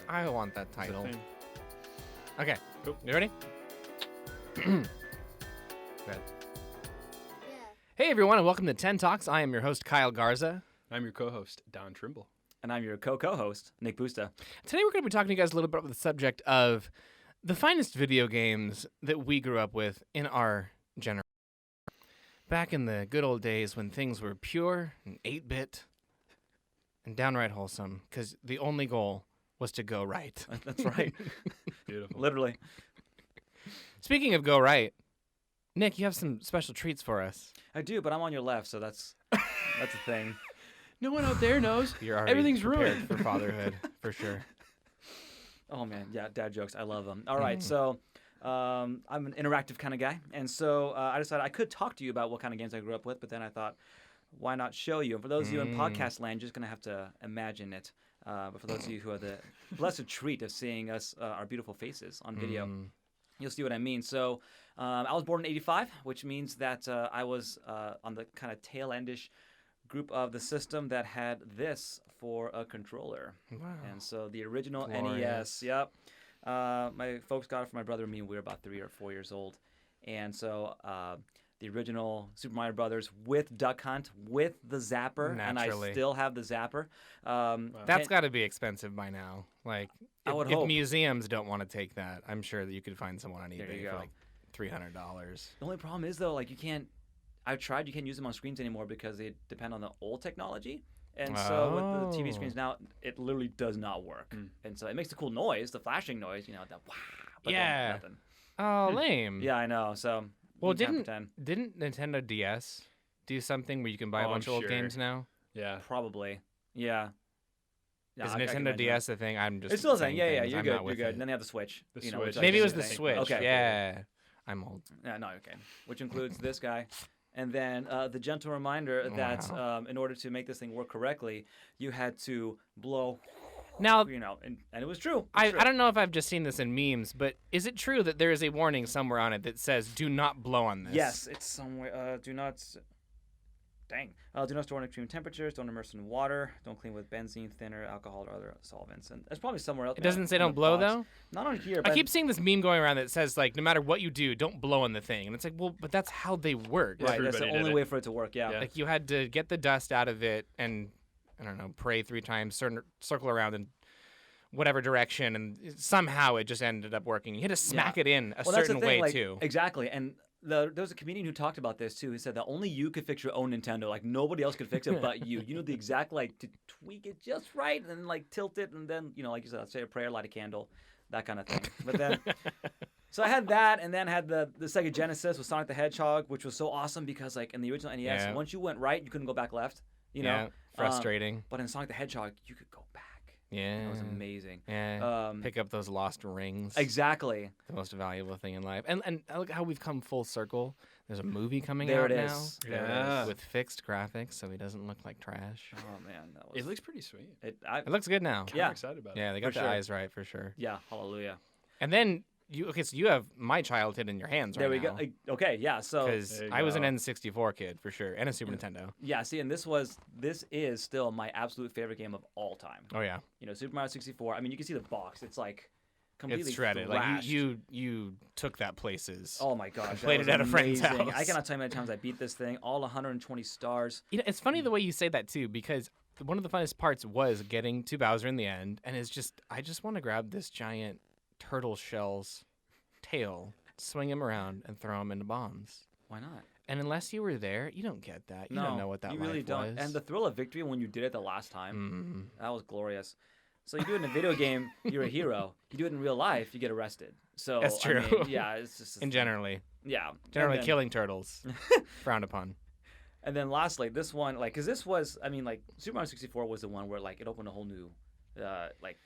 I want that title. It's a thing. Okay. Cool. You ready? Good. Yeah. Hey, everyone, and welcome to 10 Talks. I am your host, Kyle Garza. I'm your co-host, Don Trimble. And I'm your co-host, Nick Busta. Today, we're going to be talking to you guys a little bit about the subject of the finest video games that we grew up with in our generation. Back in the good old days when things were pure and 8-bit and downright wholesome, because the only goal was to go right. That's right. Beautiful. Literally. Speaking of go right, Nick, you have some special treats for us. I do, but I'm on your left, so that's a thing. No one out there knows. You're already Everything's prepared ruined. for fatherhood, for sure. Oh, man. Yeah, dad jokes. I love them. All right, so I'm an interactive kind of guy. And so I decided I could talk to you about what kind of games I grew up with, but then I thought, why not show you? And for those of you in podcast land, you're just going to have to imagine it. But for those of you who are the blessed treat of seeing us, our beautiful faces on video, you'll see what I mean. So I was born in 85, which means that I was on the kind of tail-endish group of the system that had this for a controller. Wow. And so the original Glorious. NES, yep. My folks got it for my brother and me when we were about 3 or 4 years old. And so the original Super Mario Brothers with Duck Hunt, with the Zapper, Naturally. and I still have the Zapper. That's got to be expensive by now. Like, I would if hope. museums don't want to take that, I'm sure that you could find someone on There eBay you for go. like $300. The only problem is, though, like you can't use them on screens anymore because they depend on the old technology. And so with the TV screens now, it literally does not work. And so it makes a cool noise, the flashing noise, the wow, but Yeah. then nothing. Oh, lame. Yeah, I know. So Well, you can't pretend. didn't Nintendo DS do something where you can buy a Oh, bunch of old sure. games now? Yeah. Probably. Yeah. Yeah, Is I can Nintendo imagine DS the thing? I'm just It's still a saying thing. Yeah, things. you're I'm good. not You're with good. it. And then they have the Switch. The which Switch. I Maybe it guess was is the a thing. Switch. Okay. Yeah. I'm old. No, okay. Which includes this guy. And then the gentle reminder that in order to make this thing work correctly, you had to blow, Now, and it was true. I don't know if I've just seen this in memes, but is it true that there is a warning somewhere on it that says, do not blow on this? Yes, it's somewhere. Do not store in extreme temperatures. Don't immerse in water. Don't clean with benzene, thinner, alcohol, or other solvents. And that's probably somewhere else. It doesn't say on the don't blow, box. though? Not on here. I But keep seeing this meme going around that says, like, no matter what you do, don't blow on the thing. And it's like, well, but that's how they work. right. That's the Everybody did only it. way for it to work. Yeah. Yeah. Like, you had to get the dust out of it and, I don't know, pray 3 times, circle around in whatever direction, and somehow it just ended up working. You had to smack it in a Well, that's the certain thing, way, like, too. Exactly. And there was a comedian who talked about this too. He said that only you could fix your own Nintendo. Like nobody else could fix it but you. You know the exact to tweak it just right and then tilt it and then like you said, say a prayer, light a candle, that kind of thing. But then, so I had that and then had the Sega Genesis with Sonic the Hedgehog, which was so awesome because in the original NES, Yeah. once you went right, you couldn't go back left. You know, Yeah, frustrating. But in Sonic the Hedgehog, you could go back. Yeah. It was amazing. Yeah. Pick up those lost rings. Exactly. The most valuable thing in life. And look how we've come full circle. There's a movie coming There out it now. is. There it Yeah. is. With fixed graphics, so he doesn't look like trash. Oh man, that was. It looks pretty sweet. It looks good now. I'm Yeah. excited about it. Yeah, they got For the sure. eyes right for sure. Yeah, hallelujah. And then so you have my childhood in your hands right There we now. go. Okay, yeah. So Because There you I was an go. N64 kid for sure, and a Super Nintendo. yeah, see, and this is still my absolute favorite game of all time. Oh yeah, Super Mario 64. I mean, you can see the box. It's like completely it's shredded. thrashed. Like you took that places. Oh my gosh, that played it was at a friend's amazing. house. I cannot tell you how many times I beat this thing. All 120 stars. It's funny the way you say that too, because one of the funnest parts was getting to Bowser in the end, and I just want to grab this giant turtle shell's tail, swing him around, and throw him into bombs. Why not? And unless you were there, you don't get that. You no, don't know what that you really life don't. was. And the thrill of victory when you did it the last time, Mm. that was glorious. So you do it in a video game, you're a hero. You do it in real life, you get arrested. So That's I mean, true. yeah, it's just. And generally Yeah. And then- killing turtles, frowned upon. And then lastly, this one, because this was, Super Mario 64 was the one where it opened a whole new,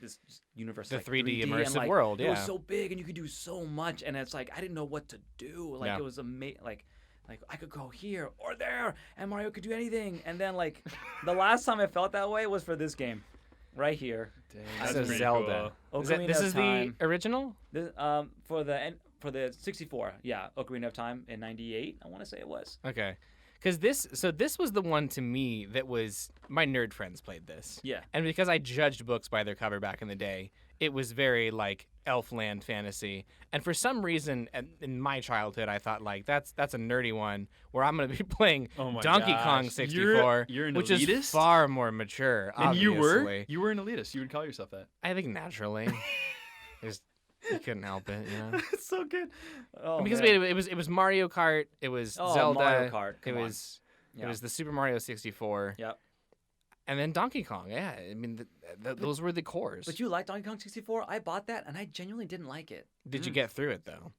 this universe. The 3D and, immersive world, It yeah. was so big and you could do so much, and it's I didn't know what to do. Yeah. It was amazing. I could go here or there, and Mario could do anything. And then the last time I felt that way was for this game, right here. Dang, This that's is pretty Zelda. cool. This Ocarina is of Time. the original? This, for the 64, yeah, Ocarina of Time in '98, I want to say it was. Okay. Because this was the one to me that was my nerd friends played this. Yeah. And because I judged books by their cover back in the day, it was very like Elfland fantasy. And for some reason, in my childhood, I thought like that's a nerdy one where I'm gonna be playing Oh my Donkey gosh. Kong 64, You're an which elitist? is far more mature. And you obviously. were an elitist. You would call yourself that. I think naturally, you couldn't help it, you know. It's so good. Oh, Because man. it was Mario Kart, it was Oh, Zelda, Mario Kart, it come on. was Yeah. it was the Super Mario 64. Yep. And then Donkey Kong, yeah. I mean, those were the cores. But you liked Donkey Kong 64? I bought that, and I genuinely didn't like it. Did you get through it though?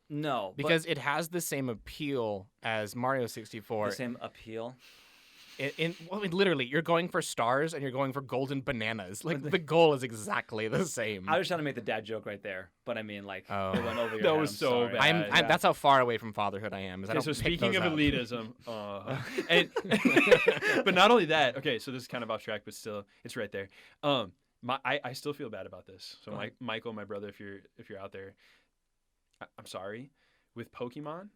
No, Because it has the same appeal as Mario 64. the same appeal. Well, I mean, literally, you're going for stars and you're going for golden bananas. Like the goal is exactly the same. I was trying to make the dad joke right there, but I mean, like, Oh. it went over your That head. was I'm so sorry. bad. I'm that's how far away from fatherhood I am. Is I Okay, don't so pick speaking those of up. elitism, and but not only that. Okay, so this is kind of off track, but still, it's right there. I still feel bad about this. So, Michael, my brother, if you're out there, I'm sorry. With Pokemon,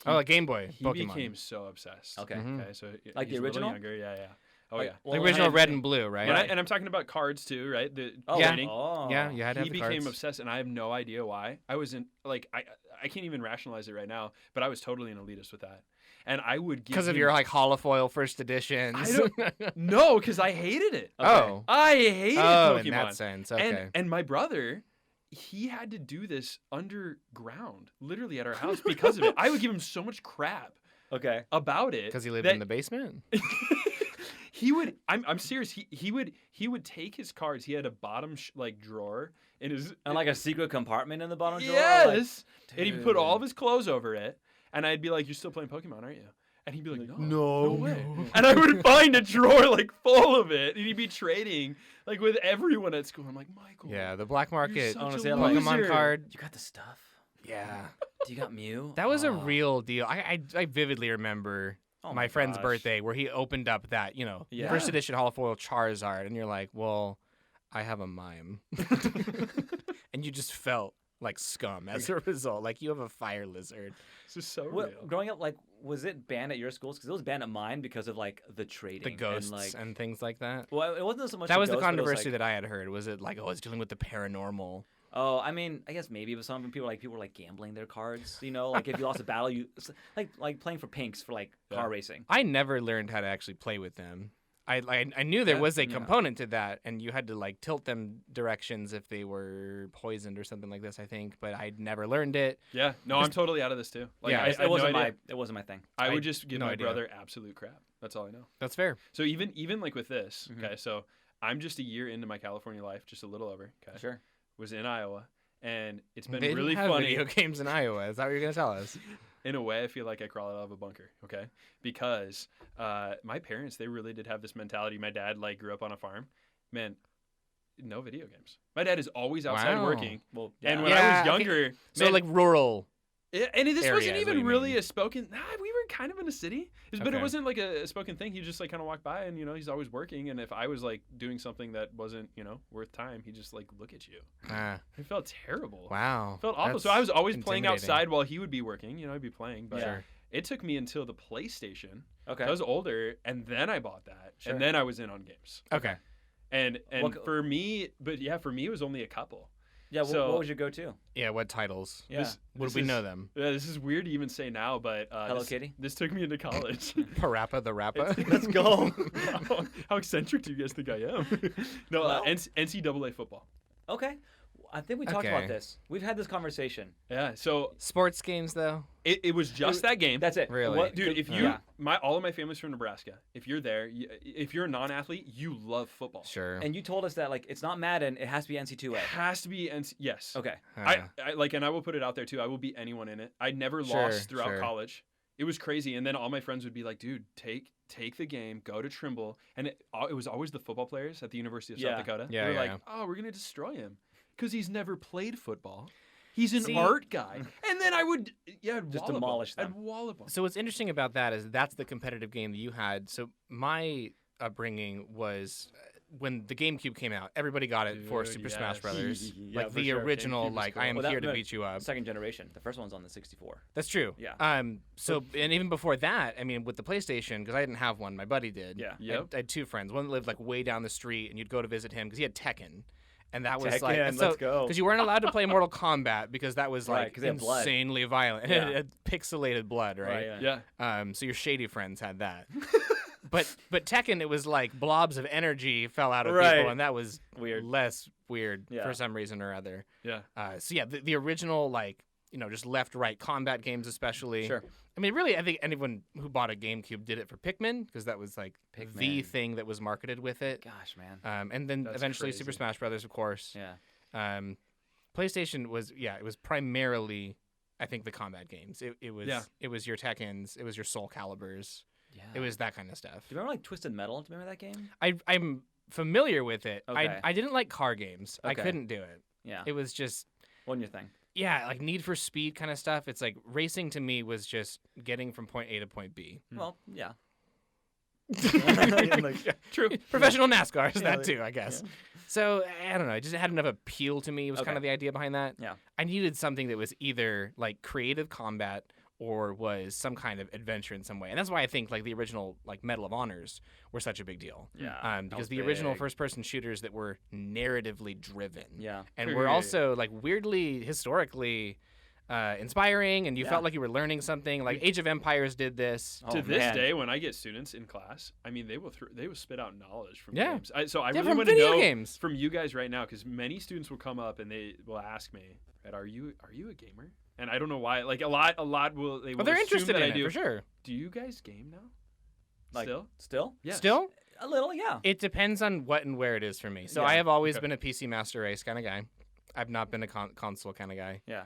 Oh, a Game Boy he Pokemon. became so obsessed. Okay. Mhm. Okay, so Like he's the a little original? younger, yeah. Oh Like, yeah. well, The I original have- red and blue, right? And I'm talking about cards too, right? The Oh, Yeah. trading. Oh. Yeah, you had to have He the became cards. obsessed, and I have no idea why. I wasn't like I can't even rationalize it right now, but I was totally an elitist with that, and I would give Because of him- your like holofoil first editions. I no, because I hated it. Oh. I hated Oh, Pokemon. in that sense. Okay. And my brother, he had to do this underground, literally at our house because of it. I would give him so much crap Okay. about it Because he lived that in the basement. he would. I'm serious. He would take his cards. He had a bottom drawer in his. And like a secret compartment in the bottom drawer? Like, Yes. And he would put all of his clothes over it, and I'd be like, "You're still playing Pokemon, aren't you?" And he'd be like, no way. And I would find a drawer like full of it, and he'd be trading like with everyone at school. I'm like, Michael. Yeah, the black market such a honestly, Pokemon loser. card. You got the stuff? Yeah. Do you got Mew? That was a Oh. real deal. I vividly remember Oh my friend's gosh. birthday where he opened up that, Yeah. first edition holofoil Charizard, and you're like, well, I have a mime. And you just felt like scum as a result. Like you have a fire lizard. This is so What, real. growing up, like, was it banned at your schools? Because it was banned at mine because of like the trading, The ghosts and, like, and things like that. well, it wasn't so much. That was the ghosts, but it controversy like, that I had heard. Was it like, oh, it's dealing with the paranormal? Oh, I mean, I guess maybe, but some people were like gambling their cards. You know, like if you lost a battle, you like playing for pinks for like Yeah. car racing. I never learned how to actually play with them. I knew there Yeah, was a yeah. component to that, and you had to like tilt them directions if they were poisoned or something like this. I think, but I'd never learned it. Yeah. No, I'm totally out of this too. Like, Yeah, I It had wasn't no idea. it wasn't my thing. I I would just give no my idea. brother absolute crap. That's all I know. That's fair. So even like with this, Mhm. okay, so I'm just a year into my California life, just a little over. Okay, Sure. was in Iowa, and it's been They really didn't have funny. video games in Iowa. Is that what you're gonna tell us? In a way, I feel like I crawl out of a bunker. Okay, because my parents, they really did have this mentality. My dad like grew up on a farm. Man, no video games. My dad is always outside Wow. working. Well, And yeah. when I Yeah, was okay. younger, So man, like rural. and this area wasn't is what even you really mean. a spoken. Nah, we were kind of in a city, but Okay. it wasn't like a spoken thing. He just like kind of walked by, and he's always working. And if I was like doing something that wasn't worth time, he just like look at you. Ah, It felt terrible. wow. It felt awful. That's So I was always playing intimidating. outside while he would be working. I'd be playing, but Sure. it took me until the PlayStation. Okay. I was older, and then I bought that, Sure. and then I was in on games. Okay. And What- for me, for me, it was only a couple. Yeah. so- What was your go-to? Yeah. What titles? Yeah. Would This we is- know them? Yeah, this is weird to even say now, but Hello this, Kitty? this took me into college. Parappa the Rappa. Let's go. how eccentric do you guys think I am? No, Well- NCAA football. Okay. I think we talked Okay. about this. We've had this conversation. Yeah, so Sports games though. it was just that game. That's it. Really? What, Dude, if you Yeah. all of my family's from Nebraska. If you're there, if you're a non-athlete, you love football. Sure. And you told us that like it's not Madden, it has to be NC2A. It has to be yes. Okay. I like, and I will put it out there too. I will beat anyone in it. I never Sure, lost throughout sure. college. It was crazy, and then all my friends would be like, "Dude, take the game, go to Trimble," and it was always the football players at the University of Yeah. South Dakota. Yeah, they were yeah. like, "Oh, we're gonna destroy him because he's never played football. He's an See- art guy." And then I would, I'd Just wallop demolish him. them. I'd wallop them. So what's interesting about that is that's the competitive game that you had. So my upbringing was when the GameCube came out, everybody got it for Dude, Super Smash yes. Brothers. Yeah, Like for the sure. original, GameCube was like cool. I am Well, here that- to beat you up. Second generation. The first one's on the 64. That's true. Yeah. So and even before that, I mean, with the PlayStation, because I didn't have one, my buddy did. Yeah. Yep. I had two friends. One lived like way down the street, and you'd go to visit him because he had Tekken, and that was like Tekken, let's go. because you weren't allowed to play Mortal Kombat because that was Right, like 'cause they had blood. insanely violent. And Yeah. it had pixelated blood, right? yeah. Yeah. So your shady friends had that. But Tekken, it was like blobs of energy fell out of Right. people, and that was Weird. less weird Yeah. for some reason or other. Yeah. So yeah, the original like just left right combat games especially. Sure. I mean, really, I think anyone who bought a GameCube did it for Pikmin because that was like the Pikmin. thing that was marketed with it. Gosh, man. And then That's eventually Super crazy. Smash Brothers, of course. Yeah. PlayStation was it was primarily I think the combat games. It was Yeah. it was your Tekkens, it was your Soul Calibers, Yeah. it was that kind of stuff. Do you remember like Twisted Metal? Do you remember that game? I'm familiar with it. Okay. I didn't like car games. I Okay. couldn't do it. Yeah. It was just Wasn't your thing? like Need for Speed kind of stuff. It's like racing to me was just getting from point A to point B. Well, yeah. True. Professional NASCAR is Yeah, that too, I guess. So I don't know. It just had enough appeal to me. Was kind Okay. of the idea behind that. Yeah. I needed something that was either like creative combat or was some kind of adventure in some way, and that's why I think like the original like Medal of Honors were such a big deal. Yeah. that Because was the original big. first-person shooters that were narratively driven, Yeah. and were also like weirdly historically inspiring, and you Yeah. felt like you were learning something. Like Age of Empires did this. Oh, To this man. day, when I get students in class, I mean, they will spit out knowledge from Yeah. games. So I Yeah, really from want to video know games. from you guys right now, because many students will come up and they will ask me, "Ed, are you a gamer?" And I don't know why. Like a lot will they will But they're assume interested that in I it do. for sure. Do you guys game now? Like, Still? Still? Yes. Still, A little, yeah. it depends on what and where it is for me. So Yeah, I have always okay. been a PC Master Race kind of guy. I've not been a console kind of guy. Yeah.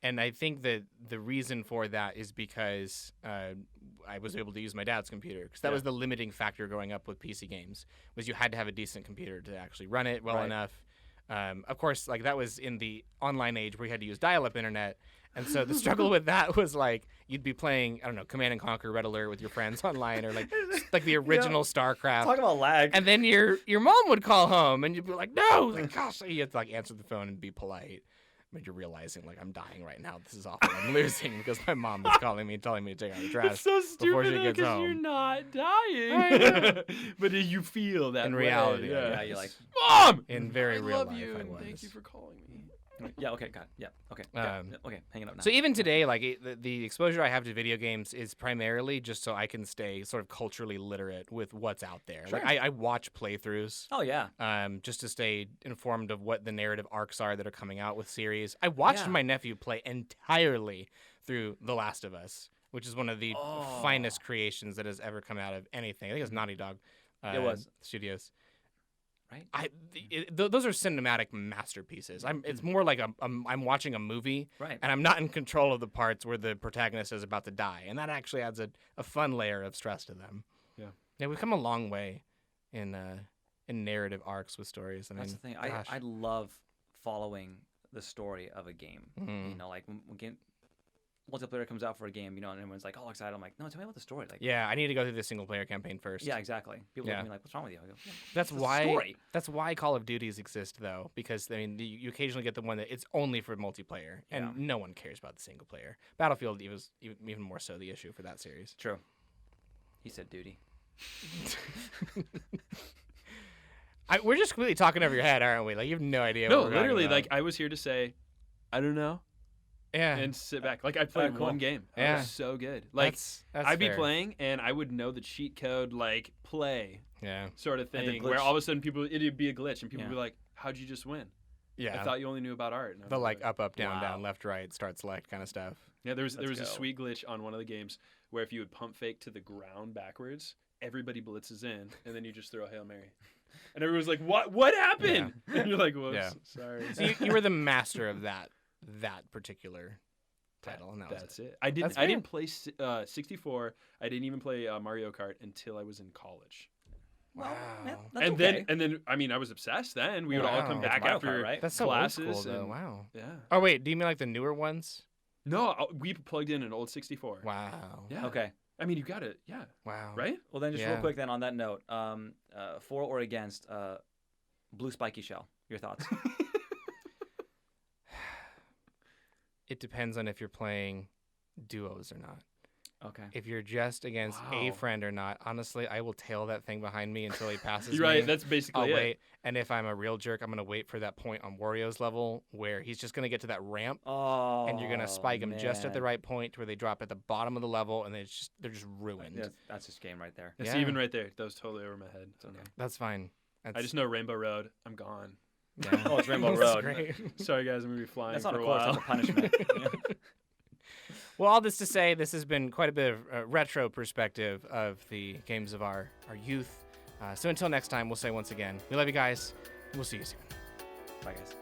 And I think that the reason for that is because I was able to use my dad's computer because that Yeah. was the limiting factor growing up with PC games was you had to have a decent computer to actually run it well Right. enough. Of course, like that was in the online age where you had to use dial-up internet. And so the struggle with that was like you'd be playing, I don't know, Command and Conquer Red Alert with your friends online or like the original StarCraft. Talk about lag. And then your mom would call home and you'd be like, no, like, gosh, you had to like answer the phone and be polite. But you're realizing like I'm dying right now. This is awful. I'm losing because my mom is calling me, telling me to take out the trash. It's so before she stupid gets because you're home. not I dying. But you feel that In way, reality, yeah, you're like, Mom! In very I real love life, you, I and was. thank you for calling me. yeah, okay, got it. Yeah, okay. Yeah, Um, okay, hanging up now. So even today, like the exposure I have to video games is primarily just so I can stay sort of culturally literate with what's out there. Sure. Like I watch playthroughs. Oh, yeah. Just to stay informed of what the narrative arcs are that are coming out with series. I watched Yeah. my nephew play entirely through The Last of Us, which is one of the finest creations that has ever come out of anything. I think it's Naughty Dog It was. Studios. Right? Those are cinematic masterpieces. It's more like I'm watching a movie, Right. and I'm not in control of the parts where the protagonist is about to die, and that actually adds a fun layer of stress to them. Yeah, we've come a long way in narrative arcs with stories. I mean, That's the thing. gosh. I love following the story of a game. Mhm. You know, like when game multiplayer comes out for a game, you know, and everyone's like, "Oh, excited!" I'm like, "No, tell me about the story." Like, Yeah, I need to go through the single player campaign first. yeah, exactly. People look Yeah. at me like, "What's wrong with you?" I go, yeah, That's it's a why story. that's why Call of Duties exist though, because I mean you occasionally get the one that it's only for multiplayer and Yeah. no one cares about the single player. Battlefield was even more so the issue for that series. True. He said duty. We're just completely talking over your head, aren't we? Like you have no idea. No, what we're talking literally, about. like I was here to say, I don't know, yeah, and sit back. Like I played cool. one game. I Yeah. was so good. Like that's I'd be fair. playing and I would know the cheat code, like play Yeah, sort of And the thing, where glitch. all of a sudden it'd be a glitch and people Yeah. would be like, "How'd you just win? yeah. I thought you only knew about art." And I'd The be like up, down, Wow. down, left, right, start, select kind of stuff. Yeah, there was Let's a go. sweet glitch on one of the games where if you would pump fake to the ground backwards, everybody blitzes in, and then you just throw a Hail Mary. And everyone's like, "What happened?" And you're like, "Whoops, Yeah. sorry." So you were the master of that particular title, and that was That's it. I didn't. That's I didn't play 64. I didn't even play Mario Kart until I was in college. Well, Wow. man, that's and okay. then, I mean, I was obsessed. Then we would all Wow. come It's back Mario after. Kart, right? That's so classes old school though. and- Wow. Yeah. Oh wait, do you mean like the newer ones? No, we plugged in an old 64. Wow. Yeah. Okay. I mean, you got it. Yeah. Wow. Right? Well, then just Yeah. real quick then on that note, for or against blue spiky shell. Your thoughts? It depends on if you're playing duos or not. Okay. If you're just against a Wow. friend or not, honestly, I will tail that thing behind me until he passes You're right. me. That's basically I'll it. wait. And if I'm a real jerk, I'm going to wait for that point on Wario's level where he's just going to get to that ramp Oh. and you're going to spike him just at the man. right point where they drop at the bottom of the level and they're just ruined. That's just game right there. That's Yeah. even right there. That was totally over my head. It's okay. That's fine. I just know Rainbow Road. I'm gone. Yeah. Oh, it's Rainbow That's Road. great. Sorry, guys. I'm going to be flying That's for not a a course. while. That's a punishment. Yeah. Well, all this to say, this has been quite a bit of retro perspective of the games of our youth. So until next time, we'll say once again, we love you guys, and we'll see you soon. Bye, guys.